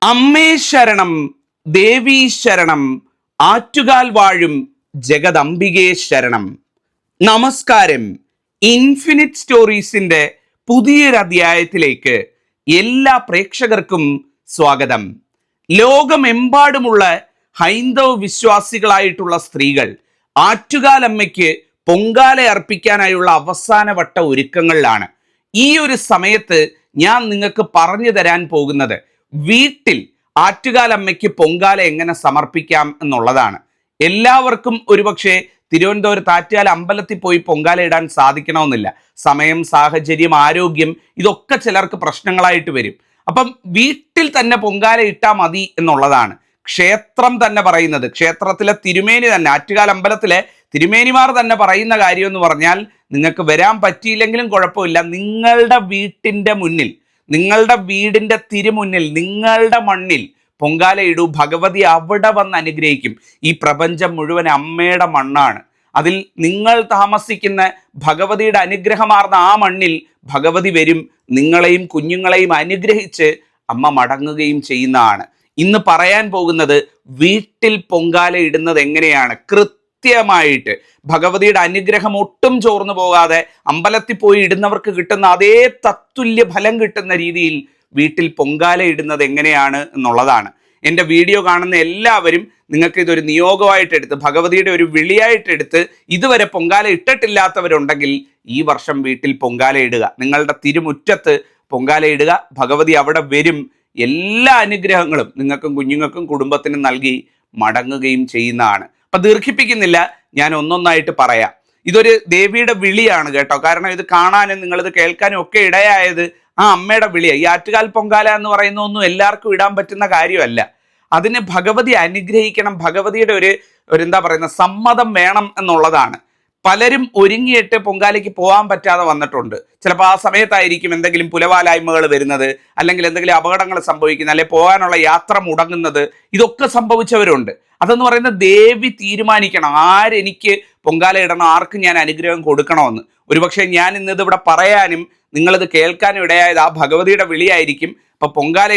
അമ്മേ ശരണം, ദേവീ ശരണം, ആറ്റുകാൽ വാഴും ജഗദംബികേ ശരണം. നമസ്കാരം. ഇൻഫിനിറ്റ് സ്റ്റോറീസിന്റെ പുതിയൊരു അധ്യായത്തിലേക്ക് എല്ലാ പ്രേക്ഷകർക്കും സ്വാഗതം. ലോകമെമ്പാടുമുള്ള ഹൈന്ദവ വിശ്വാസികളായിട്ടുള്ള സ്ത്രീകൾ ആറ്റുകാലമ്മയ്ക്ക് പൊങ്കാല അർപ്പിക്കാനായുള്ള അവസാനവട്ട ഒരുക്കങ്ങളിലാണ്. ഈ ഒരു സമയത്ത് ഞാൻ നിങ്ങൾക്ക് പറഞ്ഞു തരാൻ പോകുന്നത് വീട്ടിൽ ആറ്റുകാലമ്മയ്ക്ക് പൊങ്കാല എങ്ങനെ സമർപ്പിക്കാം എന്നുള്ളതാണ്. എല്ലാവർക്കും ഒരുപക്ഷെ തിരുവനന്തപുരത്ത് ആറ്റുകാൽ അമ്പലത്തിൽ പോയി പൊങ്കാല ഇടാൻ സാധിക്കണമെന്നില്ല. സമയം, സാഹചര്യം, ആരോഗ്യം ഇതൊക്കെ ചിലർക്ക് പ്രശ്നങ്ങളായിട്ട് വരും. അപ്പം വീട്ടിൽ തന്നെ പൊങ്കാല ഇട്ടാൽ മതി എന്നുള്ളതാണ് ക്ഷേത്രം തന്നെ പറയുന്നത്. ക്ഷേത്രത്തിലെ തിരുമേനി തന്നെ, ആറ്റുകാൽ അമ്പലത്തിലെ തിരുമേനിമാർ തന്നെ പറയുന്ന കാര്യം എന്ന് പറഞ്ഞാൽ, നിങ്ങൾക്ക് വരാൻ പറ്റിയില്ലെങ്കിലും കുഴപ്പമില്ല, നിങ്ങളുടെ വീട്ടിൻ്റെ മുന്നിൽ, നിങ്ങളുടെ വീടിൻ്റെ തിരുമുന്നിൽ, നിങ്ങളുടെ മണ്ണിൽ പൊങ്കാല ഇടൂ. ഭഗവതി അവിടെ വന്ന് അനുഗ്രഹിക്കും. ഈ പ്രപഞ്ചം മുഴുവൻ അമ്മയുടെ മണ്ണാണ്. അതിൽ നിങ്ങൾ താമസിക്കുന്ന ഭഗവതിയുടെ അനുഗ്രഹമാർന്ന ആ മണ്ണിൽ ഭഗവതി വരും. നിങ്ങളെയും കുഞ്ഞുങ്ങളെയും അനുഗ്രഹിച്ച് അമ്മ മടങ്ങുകയും ചെയ്യുന്നതാണ്. ഇന്ന് പറയാൻ പോകുന്നത് വീട്ടിൽ പൊങ്കാല ഇടുന്നത് എങ്ങനെയാണ്. കൃത്യമായിട്ട് ഭഗവതിയുടെ അനുഗ്രഹം ഒട്ടും ചോർന്നു പോകാതെ അമ്പലത്തിൽ പോയി ഇടുന്നവർക്ക് കിട്ടുന്ന അതേ തത്തുല്യ ഫലം കിട്ടുന്ന രീതിയിൽ വീട്ടിൽ പൊങ്കാല ഇടുന്നത് എങ്ങനെയാണ് എന്നുള്ളതാണ്. എൻ്റെ വീഡിയോ കാണുന്ന എല്ലാവരും നിങ്ങൾക്ക് ഇതൊരു നിയോഗമായിട്ട് എടുത്ത്, ഭഗവതിയുടെ ഒരു വിളിയായിട്ടെടുത്ത്, ഇതുവരെ പൊങ്കാല ഇട്ടിട്ടില്ലാത്തവരുണ്ടെങ്കിൽ ഈ വർഷം വീട്ടിൽ പൊങ്കാല ഇടുക. നിങ്ങളുടെ തിരുമുറ്റത്ത് പൊങ്കാല ഇടുക. ഭഗവതി അവിടെ വരും. എല്ലാ അനുഗ്രഹങ്ങളും നിങ്ങൾക്കും കുഞ്ഞുങ്ങൾക്കും കുടുംബത്തിനും നൽകി മടങ്ങുകയും ചെയ്യുന്നതാണ്. അപ്പം ദീർഘിപ്പിക്കുന്നില്ല, ഞാൻ ഒന്നൊന്നായിട്ട് പറയാം. ഇതൊരു ദേവിയുടെ വിളിയാണ് കേട്ടോ. കാരണം ഇത് കാണാനും നിങ്ങളിത് കേൾക്കാനും ഒക്കെ ഇടയായത് ആ അമ്മയുടെ വിളിയാണ്. ഈ ആറ്റുകാൽ പൊങ്കാല എന്ന് പറയുന്ന ഒന്നും എല്ലാവർക്കും ഇടാൻ പറ്റുന്ന കാര്യമല്ല. അതിന് ഭഗവതി അനുഗ്രഹിക്കണം, ഭഗവതിയുടെ ഒരു എന്താ പറയുന്ന സമ്മതം വേണം എന്നുള്ളതാണ്. പലരും ഒരുങ്ങിയിട്ട് പൊങ്കാലയ്ക്ക് പോകാൻ പറ്റാതെ വന്നിട്ടുണ്ട്. ചിലപ്പോൾ ആ സമയത്തായിരിക്കും എന്തെങ്കിലും പുലവാലായ്മകൾ വരുന്നത്, അല്ലെങ്കിൽ എന്തെങ്കിലും അപകടങ്ങൾ സംഭവിക്കുന്നത്, അല്ലെങ്കിൽ പോകാനുള്ള യാത്ര മുടങ്ങുന്നത്. ഇതൊക്കെ സംഭവിച്ചവരുണ്ട്. അതെന്ന് പറയുന്നത് ദേവി തീരുമാനിക്കണം ആരെനിക്ക് പൊങ്കാല ഇടണം, ആർക്ക് ഞാൻ അനുഗ്രഹം കൊടുക്കണമെന്ന്. ഒരുപക്ഷെ ഞാൻ ഇന്നത് ഇവിടെ പറയാനും നിങ്ങളിത് കേൾക്കാനും ഇടയായത് ആ ഭഗവതിയുടെ വിളിയായിരിക്കും. അപ്പൊ പൊങ്കാല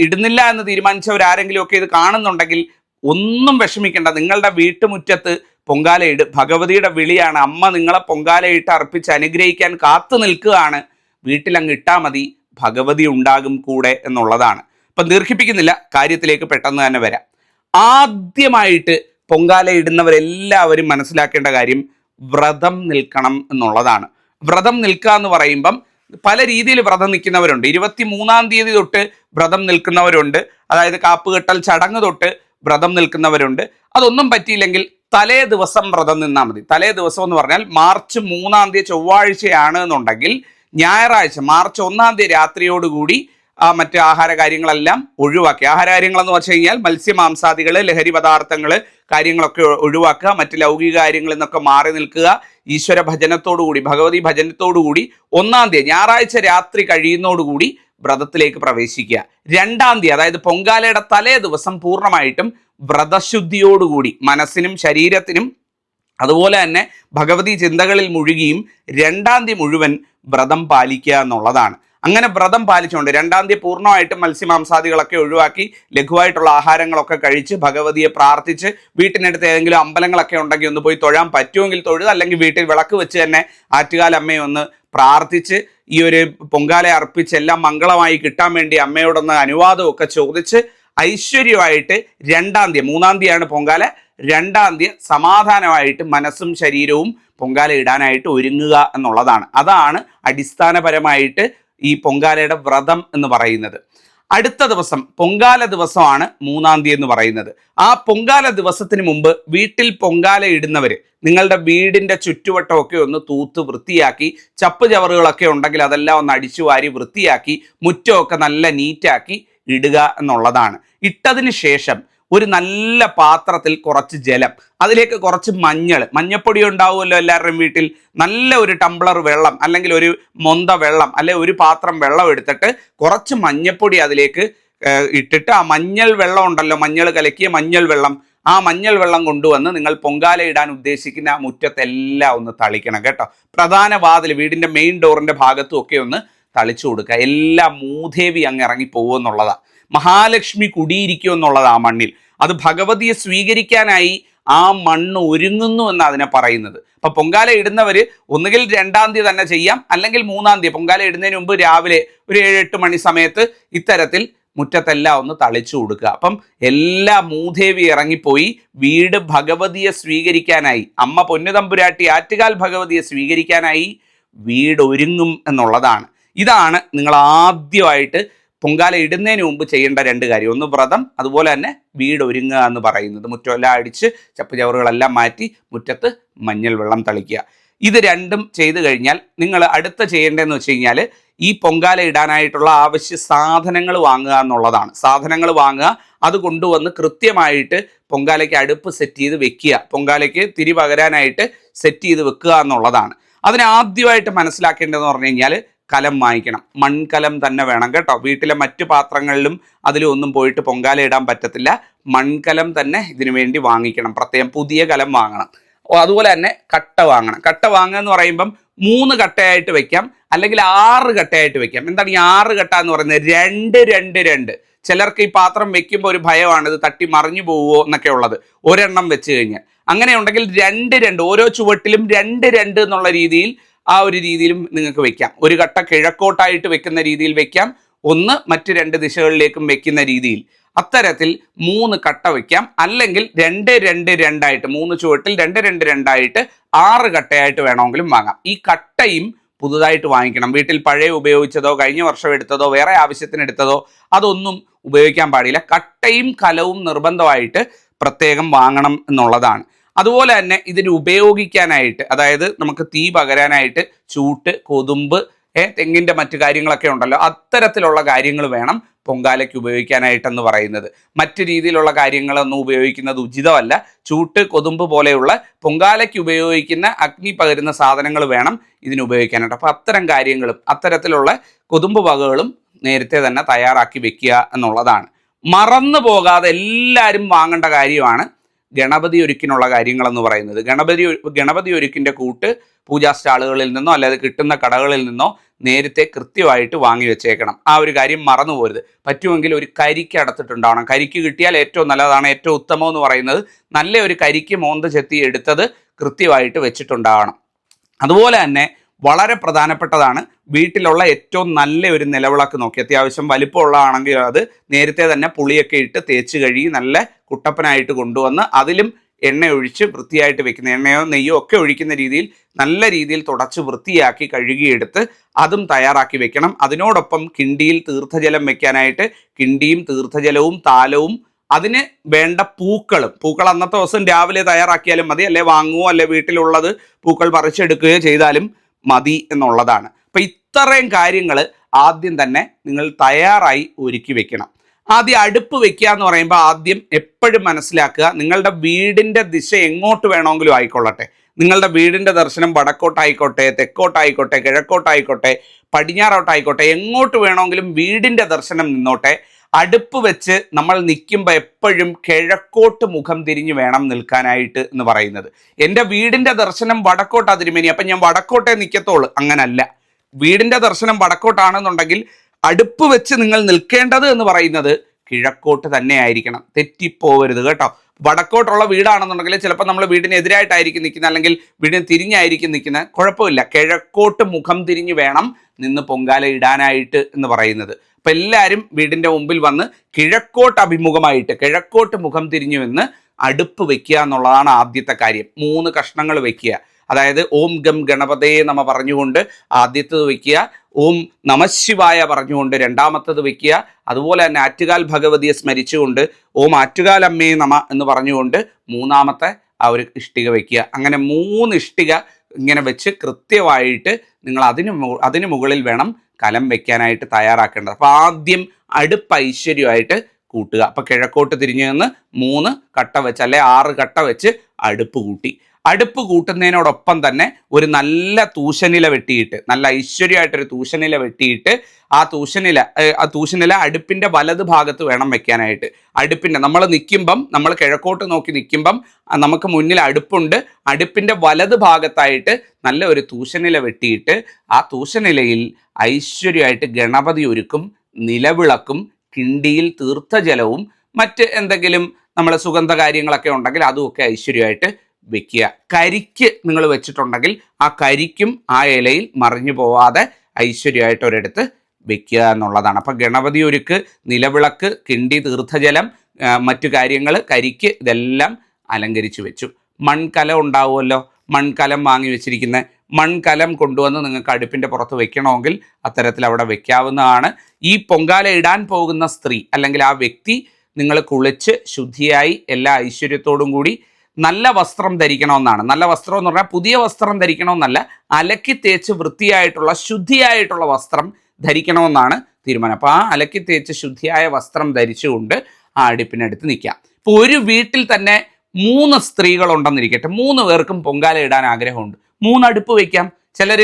ഇടുന്നില്ല എന്ന് തീരുമാനിച്ചവരാരെങ്കിലും ഒക്കെ ഇത് കാണുന്നുണ്ടെങ്കിൽ ഒന്നും വിഷമിക്കേണ്ട. നിങ്ങളുടെ വീട്ടുമുറ്റത്ത് പൊങ്കാല ഇട്. ഭഗവതിയുടെ വിളിയാണ്. അമ്മ നിങ്ങളെ പൊങ്കാലയിട്ട് അർപ്പിച്ച് അനുഗ്രഹിക്കാൻ കാത്തു നിൽക്കുകയാണ്. വീട്ടിലങ്ങ് ഇട്ടാൽ മതി, ഭഗവതി ഉണ്ടാകും കൂടെ എന്നുള്ളതാണ്. അപ്പം ദീർഘിപ്പിക്കുന്നില്ല, കാര്യത്തിലേക്ക് പെട്ടെന്ന് തന്നെ വരാം. ആദ്യമായിട്ട് പൊങ്കാല ഇടുന്നവരെല്ലാവരും മനസ്സിലാക്കേണ്ട കാര്യം വ്രതം നിൽക്കണം എന്നുള്ളതാണ്. വ്രതം നിൽക്കുക എന്ന് പറയുമ്പം പല രീതിയിൽ വ്രതം നിൽക്കുന്നവരുണ്ട്. 23-ാം തീയതി തൊട്ട് വ്രതം നിൽക്കുന്നവരുണ്ട്. അതായത് കാപ്പുകെട്ടൽ ചടങ്ങ് തൊട്ട് വ്രതം നിൽക്കുന്നവരുണ്ട്. അതൊന്നും പറ്റിയില്ലെങ്കിൽ തലേ ദിവസം വ്രതം നിന്നാൽ മതി. തലേ ദിവസം എന്ന് പറഞ്ഞാൽ മാർച്ച് 3-ാം തീയതി ചൊവ്വാഴ്ചയാണ് എന്നുണ്ടെങ്കിൽ ഞായറാഴ്ച മാർച്ച് 1-ാം തീയതി രാത്രിയോടുകൂടി മറ്റ് ആഹാര കാര്യങ്ങളെല്ലാം ഒഴിവാക്കി. ആഹാര കാര്യങ്ങളെന്ന് വെച്ച് കഴിഞ്ഞാൽ മത്സ്യമാംസാദികൾ, ലഹരി പദാർത്ഥങ്ങൾ, കാര്യങ്ങളൊക്കെ ഒഴിവാക്കുക. മറ്റ് ലൗകിക കാര്യങ്ങളിൽ നിന്നൊക്കെ മാറി നിൽക്കുക. ഈശ്വര ഭജനത്തോടുകൂടി, ഭഗവതി ഭജനത്തോടുകൂടി 1-ാം തീയതി ഞായറാഴ്ച രാത്രി കഴിയുന്നതോടുകൂടി വ്രതത്തിലേക്ക് പ്രവേശിക്കുക. 2-ാം തീയതി അതായത് പൊങ്കാലയുടെ തലേ ദിവസം പൂർണ്ണമായിട്ടും വ്രതശുദ്ധിയോടുകൂടി മനസ്സിനും ശരീരത്തിനും അതുപോലെ തന്നെ ഭഗവതി ചിന്തകളിൽ മുഴുകിയും 2-ാം തീയതി മുഴുവൻ വ്രതം പാലിക്കുക എന്നുള്ളതാണ്. അങ്ങനെ വ്രതം പാലിച്ചുകൊണ്ട് 2-ാം തീയതി പൂർണ്ണമായിട്ടും മത്സ്യമാംസാദികളൊക്കെ ഒഴിവാക്കി ലഘുവായിട്ടുള്ള ആഹാരങ്ങളൊക്കെ കഴിച്ച് ഭഗവതിയെ പ്രാർത്ഥിച്ച്, വീട്ടിനടുത്ത് ഏതെങ്കിലും അമ്പലങ്ങളൊക്കെ ഉണ്ടെങ്കിൽ ഒന്ന് പോയി തൊഴാൻ പറ്റുമെങ്കിൽ തൊഴുക, അല്ലെങ്കിൽ വീട്ടിൽ വിളക്ക് വെച്ച് തന്നെ ആറ്റുകാലമ്മയെ ഒന്ന് പ്രാർത്ഥിച്ച് ഈ ഒരു പൊങ്കാല അർപ്പിച്ച് എല്ലാം മംഗളമായി കിട്ടാൻ വേണ്ടി അമ്മയോടൊന്ന് അനുവാദമൊക്കെ ചോദിച്ച് ഐശ്വര്യമായിട്ട് 2-ാം തീയതി, 3-ാം തീയതിയാണ് പൊങ്കാല, 2-ാം തീയതി സമാധാനമായിട്ട് മനസ്സും ശരീരവും പൊങ്കാല ഇടാനായിട്ട് ഒരുങ്ങുക എന്നുള്ളതാണ്. അതാണ് അടിസ്ഥാനപരമായിട്ട് ഈ പൊങ്കാലയുടെ വ്രതം എന്ന് പറയുന്നത്. അടുത്ത ദിവസം പൊങ്കാല ദിവസമാണ് 3-ാം തീയതി എന്ന് പറയുന്നത്. ആ പൊങ്കാല ദിവസത്തിന് മുമ്പ് വീട്ടിൽ പൊങ്കാല ഇടുന്നവർ നിങ്ങളുടെ വീടിൻ്റെ ചുറ്റുവട്ടമൊക്കെ ഒന്ന് തൂത്ത് വൃത്തിയാക്കി, ചപ്പ് ചവറുകളൊക്കെ ഉണ്ടെങ്കിൽ അതെല്ലാം ഒന്ന് അടിച്ചു വാരി വൃത്തിയാക്കി, മുറ്റമൊക്കെ നല്ല നീറ്റാക്കി ഇടുക എന്നുള്ളതാണ്. ഇട്ടതിന് ശേഷം ഒരു നല്ല പാത്രത്തിൽ കുറച്ച് ജലം, അതിലേക്ക് കുറച്ച് മഞ്ഞപ്പൊടി ഉണ്ടാവുമല്ലോ എല്ലാവരുടെയും വീട്ടിൽ, നല്ല ഒരു ടംബ്ലർ വെള്ളം അല്ലെങ്കിൽ ഒരു മൊന്ത വെള്ളം അല്ലെങ്കിൽ ഒരു പാത്രം വെള്ളം എടുത്തിട്ട് കുറച്ച് മഞ്ഞപ്പൊടി അതിലേക്ക് ഇട്ടിട്ട് ആ മഞ്ഞൾ വെള്ളം ഉണ്ടല്ലോ, മഞ്ഞൾ കലക്കിയ മഞ്ഞൾ വെള്ളം, ആ മഞ്ഞൾ വെള്ളം കൊണ്ടുവന്ന് നിങ്ങൾ പൊങ്കാല ഇടാൻ ഉദ്ദേശിക്കുന്ന ആ മുറ്റത്തെല്ലാം ഒന്ന് തളിക്കണം കേട്ടോ. പ്രധാന വാതിൽ, വീടിൻ്റെ മെയിൻ ഡോറിൻ്റെ ഭാഗത്തും ഒക്കെ ഒന്ന് തളിച്ചു കൊടുക്കുക. എല്ലാം മൂദേവി അങ്ങ് ഇറങ്ങി പോകുമെന്നുള്ളതാണ്. മഹാലക്ഷ്മി കുടിയിരിക്കും എന്നുള്ളത് ആ മണ്ണിൽ. അത് ഭഗവതിയെ സ്വീകരിക്കാനായി ആ മണ്ണ് ഒരുങ്ങുന്നു എന്ന് അതിനെ പറയുന്നത്. അപ്പൊ പൊങ്കാല ഇടുന്നവര് ഒന്നുകിൽ 2-ാം തീയതി തന്നെ ചെയ്യാം, അല്ലെങ്കിൽ 3-ാം തീയതി പൊങ്കാല ഇടുന്നതിന് മുമ്പ് രാവിലെ ഒരു 7-8 മണി സമയത്ത് ഇത്തരത്തിൽ മുറ്റത്തെല്ലാം ഒന്ന് തളിച്ചു കൊടുക്കുക. അപ്പം എല്ലാ മൂദേവി ഇറങ്ങിപ്പോയി വീട് ഭഗവതിയെ സ്വീകരിക്കാനായി, അമ്മ പൊന്നുതമ്പുരാട്ടി ആറ്റുകാൽ ഭഗവതിയെ സ്വീകരിക്കാനായി വീട് ഒരുങ്ങും എന്നുള്ളതാണ്. ഇതാണ് നിങ്ങൾ ആദ്യമായിട്ട് പൊങ്കാല ഇടുന്നതിന് മുമ്പ് ചെയ്യേണ്ട 2 കാര്യം. ഒന്ന് വ്രതം, അതുപോലെ തന്നെ വീട് ഒരുങ്ങുക എന്ന് പറയുന്നത്. മുറ്റമെല്ലാം അടിച്ച് ചപ്പുചവറുകളെല്ലാം മാറ്റി മുറ്റത്ത് മഞ്ഞൾ വെള്ളം തളിക്കുക. ഇത് രണ്ടും ചെയ്തു കഴിഞ്ഞാൽ നിങ്ങൾ അടുത്ത ചെയ്യേണ്ടതെന്ന് വെച്ച് കഴിഞ്ഞാൽ ഈ പൊങ്കാല ഇടാനായിട്ടുള്ള ആവശ്യ സാധനങ്ങൾ വാങ്ങുക എന്നുള്ളതാണ്. സാധനങ്ങൾ വാങ്ങുക, അത് കൊണ്ടുവന്ന് കൃത്യമായിട്ട് പൊങ്കാലയ്ക്ക് അടുപ്പ് സെറ്റ് ചെയ്ത് വെക്കുക, പൊങ്കാലയ്ക്ക് തിരി പകരാനായിട്ട് സെറ്റ് ചെയ്ത് വെക്കുക എന്നുള്ളതാണ്. അതിന് ആദ്യമായിട്ട് മനസ്സിലാക്കേണ്ടതെന്ന് പറഞ്ഞു കഴിഞ്ഞാൽ കലം വാങ്ങിക്കണം. മൺകലം തന്നെ വേണം കേട്ടോ. വീട്ടിലെ മറ്റു പാത്രങ്ങളിലും അതിലും ഒന്നും പോയിട്ട് പൊങ്കാല ഇടാൻ പറ്റത്തില്ല. മൺകലം തന്നെ ഇതിനു വേണ്ടി വാങ്ങിക്കണം. പ്രത്യേകം പുതിയ കലം വാങ്ങണം. അതുപോലെ തന്നെ കട്ട വാങ്ങണം. കട്ട വാങ്ങുക എന്ന് പറയുമ്പം 3 കട്ടയായിട്ട് വെക്കാം, അല്ലെങ്കിൽ 6 കട്ടയായിട്ട് വെക്കാം. എന്താണ് ഈ 6 കട്ട എന്ന് പറയുന്നത്? 2-2-2. ചിലർക്ക് ഈ പാത്രം വെക്കുമ്പോൾ ഒരു ഭയമാണ്, ഇത് തട്ടി മറിഞ്ഞു പോവുമോ എന്നൊക്കെ ഉള്ളത്. ഒരെണ്ണം വെച്ച് കഴിഞ്ഞാൽ അങ്ങനെ ഉണ്ടെങ്കിൽ 2-2, ഓരോ ചുവട്ടിലും 2-2 എന്നുള്ള രീതിയിൽ, ആ ഒരു രീതിയിലും നിങ്ങൾക്ക് വെക്കാം. ഒരു കട്ട കിഴക്കോട്ടായിട്ട് വെക്കുന്ന രീതിയിൽ വെക്കാം, ഒന്ന് മറ്റു 2 ദിശകളിലേക്കും വെക്കുന്ന രീതിയിൽ. അത്തരത്തിൽ 3 കട്ട വെക്കാം. അല്ലെങ്കിൽ 2-2-2 ആയിട്ട് 3 ചുവട്ടിൽ 2-2-2 ആയിട്ട് 6 കട്ടയായിട്ട് വേണമെങ്കിലും വാങ്ങാം. ഈ കട്ടയും പുതുതായിട്ട് വാങ്ങിക്കണം. വീട്ടിൽ പഴയ ഉപയോഗിച്ചതോ കഴിഞ്ഞ വർഷം എടുത്തതോ വേറെ ആവശ്യത്തിന് എടുത്തതോ അതൊന്നും ഉപയോഗിക്കാൻ പാടില്ല. കട്ടയും കലവും നിർബന്ധമായിട്ട് പ്രത്യേകം വാങ്ങണം എന്നുള്ളതാണ്. അതുപോലെ തന്നെ ഇതിന് ഉപയോഗിക്കാനായിട്ട്, അതായത് നമുക്ക് തീ പകരാനായിട്ട് ചൂട്ട്, കൊതുമ്പ്, തെങ്ങിൻ്റെ മറ്റു കാര്യങ്ങളൊക്കെ ഉണ്ടല്ലോ, അത്തരത്തിലുള്ള കാര്യങ്ങൾ വേണം പൊങ്കാലയ്ക്ക് ഉപയോഗിക്കാനായിട്ടെന്ന് പറയുന്നത്. മറ്റു രീതിയിലുള്ള കാര്യങ്ങളൊന്നും ഉപയോഗിക്കുന്നത് ഉചിതമല്ല. ചൂട്ട്, കൊതുമ്പ് പോലെയുള്ള പൊങ്കാലയ്ക്ക് ഉപയോഗിക്കുന്ന അഗ്നി പകരുന്ന സാധനങ്ങൾ വേണം ഇതിന് ഉപയോഗിക്കാനായിട്ട്. അപ്പോൾ അത്തരം കാര്യങ്ങളും അത്തരത്തിലുള്ള കൊതുമ്പ് വകകളും നേരത്തെ തന്നെ തയ്യാറാക്കി വെക്കുക എന്നുള്ളതാണ്. മറന്നു പോകാതെ എല്ലാവരും വാങ്ങേണ്ട കാര്യമാണ് ഗണപതി ഒരുക്കിനുള്ള കാര്യങ്ങളെന്ന് പറയുന്നത്. ഗണപതി ഒരുക്കിൻ്റെ കൂട്ട് പൂജാ സ്റ്റാളുകളിൽ നിന്നോ അല്ലാതെ കിട്ടുന്ന കടകളിൽ നിന്നോ നേരത്തെ കൃത്യമായിട്ട് വാങ്ങി വെച്ചേക്കണം. ആ ഒരു കാര്യം മറന്നു പോരുത്. പറ്റുമെങ്കിൽ ഒരു കരിക്ക് അടത്തിട്ടുണ്ടാവണം. കരിക്ക് കിട്ടിയാൽ ഏറ്റവും നല്ലതാണ്. ഏറ്റവും ഉത്തമം എന്ന് പറയുന്നത് നല്ല ഒരു കരിക്ക് മോന്ത ചെത്തി എടുത്തത് കൃത്യമായിട്ട് വെച്ചിട്ടുണ്ടാവണം. അതുപോലെ തന്നെ വളരെ പ്രധാനപ്പെട്ടതാണ് വീട്ടിലുള്ള ഏറ്റവും നല്ല ഒരു നിലവിളക്ക് നോക്കി, അത്യാവശ്യം വലിപ്പമുള്ളതാണെങ്കിൽ അത് നേരത്തെ തന്നെ പുളിയൊക്കെ ഇട്ട് തേച്ച് കഴുകി നല്ല കുട്ടപ്പനായിട്ട് കൊണ്ടുവന്ന് അതിലും എണ്ണ ഒഴിച്ച് വൃത്തിയായിട്ട് വെക്കുന്ന, എണ്ണയോ നെയ്യോ ഒക്കെ ഒഴിക്കുന്ന രീതിയിൽ നല്ല രീതിയിൽ തുടച്ച് വൃത്തിയാക്കി കഴുകിയെടുത്ത് അതും തയ്യാറാക്കി വെക്കണം. അതിനോടൊപ്പം കിണ്ടിയിൽ തീർത്ഥജലം വെക്കാനായിട്ട് കിണ്ടിയും തീർത്ഥജലവും താലവും അതിന് വേണ്ട പൂക്കൾ അന്നത്തെ ദിവസം രാവിലെ തയ്യാറാക്കിയാലും മതി, അല്ലെ വാങ്ങുകയോ അല്ലെ വീട്ടിലുള്ളത് പൂക്കൾ പറിച്ചെടുക്കുകയോ ചെയ്താലും മതി എന്നുള്ളതാണ്. അപ്പം ഇത്രയും കാര്യങ്ങൾ ആദ്യം തന്നെ നിങ്ങൾ തയ്യാറായി ഒരുക്കി വെക്കണം. ആദ്യം അടുപ്പ് വെക്കുക എന്ന് പറയുമ്പോൾ ആദ്യം എപ്പോഴും മനസ്സിലാക്കുക, നിങ്ങളുടെ വീടിൻ്റെ ദിശ എങ്ങോട്ട് വേണമെങ്കിലും ആയിക്കൊള്ളട്ടെ. നിങ്ങളുടെ വീടിൻ്റെ ദർശനം വടക്കോട്ടായിക്കോട്ടെ, തെക്കോട്ടായിക്കോട്ടെ, കിഴക്കോട്ടായിക്കോട്ടെ, പടിഞ്ഞാറോട്ടായിക്കോട്ടെ, എങ്ങോട്ട് വേണമെങ്കിലും വീടിൻ്റെ ദർശനം നിന്നോട്ടെ. അടുപ്പ് വെച്ച് നമ്മൾ നിൽക്കുമ്പോൾ എപ്പോഴും കിഴക്കോട്ട് മുഖം തിരിഞ്ഞ് വേണം നിൽക്കാനായിട്ട് എന്ന് പറയുന്നത്. എൻ്റെ വീടിൻ്റെ ദർശനം വടക്കോട്ടാ തിരുമേനി, അപ്പം ഞാൻ വടക്കോട്ടേ നിൽക്കത്തുള്ളൂ. അങ്ങനല്ല. വീടിൻ്റെ ദർശനം വടക്കോട്ടാണെന്നുണ്ടെങ്കിൽ അടുപ്പ് വെച്ച് നിങ്ങൾ നിൽക്കേണ്ടത് എന്ന് പറയുന്നത് കിഴക്കോട്ട് തന്നെ ആയിരിക്കണം. തെറ്റിപ്പോവരുത് കേട്ടോ. വടക്കോട്ടുള്ള വീടാണെന്നുണ്ടെങ്കിൽ ചിലപ്പോൾ നമ്മൾ വീടിനെതിരായിട്ടായിരിക്കും നിൽക്കുന്നത്, അല്ലെങ്കിൽ വീടിന് തിരിഞ്ഞായിരിക്കും നിൽക്കുന്നത്. കുഴപ്പമില്ല, കിഴക്കോട്ട് മുഖം തിരിഞ്ഞ് വേണം നിന്ന് പൊങ്കാല ഇടാനായിട്ട് എന്ന് പറയുന്നത്. അപ്പം എല്ലാവരും വീടിൻ്റെ മുമ്പിൽ വന്ന് കിഴക്കോട്ട് അഭിമുഖമായിട്ട് കിഴക്കോട്ട് മുഖം തിരിഞ്ഞു എന്ന് അടുപ്പ് വെക്കുക എന്നുള്ളതാണ് ആദ്യത്തെ കാര്യം. 3 കഷ്ണങ്ങൾ വെക്കുക. അതായത് ഓം ഗം ഗണപതേ നമ പറഞ്ഞുകൊണ്ട് ആദ്യത്തത് വെക്കുക, ഓം നമശിവായ പറഞ്ഞുകൊണ്ട് രണ്ടാമത്തത് വെക്കുക, അതുപോലെ തന്നെ ആറ്റുകാൽ ഭഗവതിയെ സ്മരിച്ചുകൊണ്ട് ഓം ആറ്റുകാൽ അമ്മേ നമ എന്ന് പറഞ്ഞുകൊണ്ട് മൂന്നാമത്തെ ആ ഒരു ഇഷ്ടിക വെക്കുക. അങ്ങനെ 3 ഇഷ്ടിക ഇങ്ങനെ വെച്ച് കൃത്യമായിട്ട് നിങ്ങൾ അതിന് മുകളിൽ വേണം കലം വെക്കാനായിട്ട് തയ്യാറാക്കേണ്ടത്. അപ്പോൾ ആദ്യം അടുപ്പ് ഐശ്വര്യമായിട്ട് കൂട്ടുക. അപ്പോൾ കിഴക്കോട്ട് തിരിഞ്ഞു നിന്ന് 3 കട്ട വെച്ച് അല്ലെ 6 കട്ട വെച്ച് അടുപ്പ് കൂട്ടി. അടുപ്പ് കൂട്ടുന്നതിനോടൊപ്പം തന്നെ ഒരു നല്ല തൂശനില വെട്ടിയിട്ട്, നല്ല ഐശ്വര്യമായിട്ടൊരു തൂശനില വെട്ടിയിട്ട് ആ തൂശനില അടുപ്പിൻ്റെ വലത് ഭാഗത്ത് വേണം വെക്കാനായിട്ട്. അടുപ്പിൻ്റെ നമ്മൾ കിഴക്കോട്ട് നോക്കി നിൽക്കുമ്പം നമുക്ക് മുന്നിൽ അടുപ്പുണ്ട്. അടുപ്പിൻ്റെ വലത് ഭാഗത്തായിട്ട് നല്ല ഒരു തൂശനില വെട്ടിയിട്ട് ആ തൂശനിലയിൽ ഐശ്വര്യമായിട്ട് ഗണപതി ഒരുക്കും, നിലവിളക്കും, കിണ്ടിയിൽ തീർത്ഥജലവും മറ്റ് എന്തെങ്കിലും നമ്മൾ സുഗന്ധ കാര്യങ്ങളൊക്കെ ഉണ്ടെങ്കിൽ അതുമൊക്കെ ഐശ്വര്യമായിട്ട് വെക്കുക. കരിക്ക് നിങ്ങൾ വെച്ചിട്ടുണ്ടെങ്കിൽ ആ കരിക്കും ആ ഇലയിൽ മറിഞ്ഞു പോവാതെ ഐശ്വര്യമായിട്ട് ഒരിടത്ത് വെക്കുക എന്നുള്ളതാണ്. അപ്പം ഗണപതി ഒരുക്ക്, നിലവിളക്ക്, കിണ്ടി, തീർത്ഥജലം, മറ്റു കാര്യങ്ങൾ, കരിക്ക്, ഇതെല്ലാം അലങ്കരിച്ച് വെച്ചു. മൺകലം ഉണ്ടാവുമല്ലോ, മൺകലം വാങ്ങി വെച്ചിരിക്കുന്ന മൺകലം കൊണ്ടുവന്ന് നിങ്ങൾക്ക് അടുപ്പിൻ്റെ പുറത്ത് വെക്കണമെങ്കിൽ അത്തരത്തിൽ അവിടെ വെക്കാവുന്നതാണ്. ഈ പൊങ്കാല ഇടാൻ പോകുന്ന സ്ത്രീ അല്ലെങ്കിൽ ആ വ്യക്തി നിങ്ങൾ കുളിച്ച് ശുദ്ധിയായി എല്ലാ ഐശ്വര്യത്തോടും കൂടി നല്ല വസ്ത്രം ധരിക്കണമെന്നാണ്. നല്ല വസ്ത്രം എന്ന് പറഞ്ഞാൽ പുതിയ വസ്ത്രം ധരിക്കണമെന്നല്ല, അലക്കി തേച്ച് വൃത്തിയായിട്ടുള്ള ശുദ്ധിയായിട്ടുള്ള വസ്ത്രം ധരിക്കണമെന്നാണ് തീരുമാനം. അപ്പോൾ ആ അലക്കി തേച്ച് ശുദ്ധിയായ വസ്ത്രം ധരിച്ചുകൊണ്ട് ആ അടുപ്പിനടുത്ത് നിൽക്കാം. ഇപ്പോൾ ഒരു വീട്ടിൽ തന്നെ 3 സ്ത്രീകളുണ്ടെന്നിരിക്കട്ടെ, 3 പേർക്കും പൊങ്കാല ഇടാൻ ആഗ്രഹമുണ്ട്. 3 അടുപ്പ് വയ്ക്കാം. ചിലർ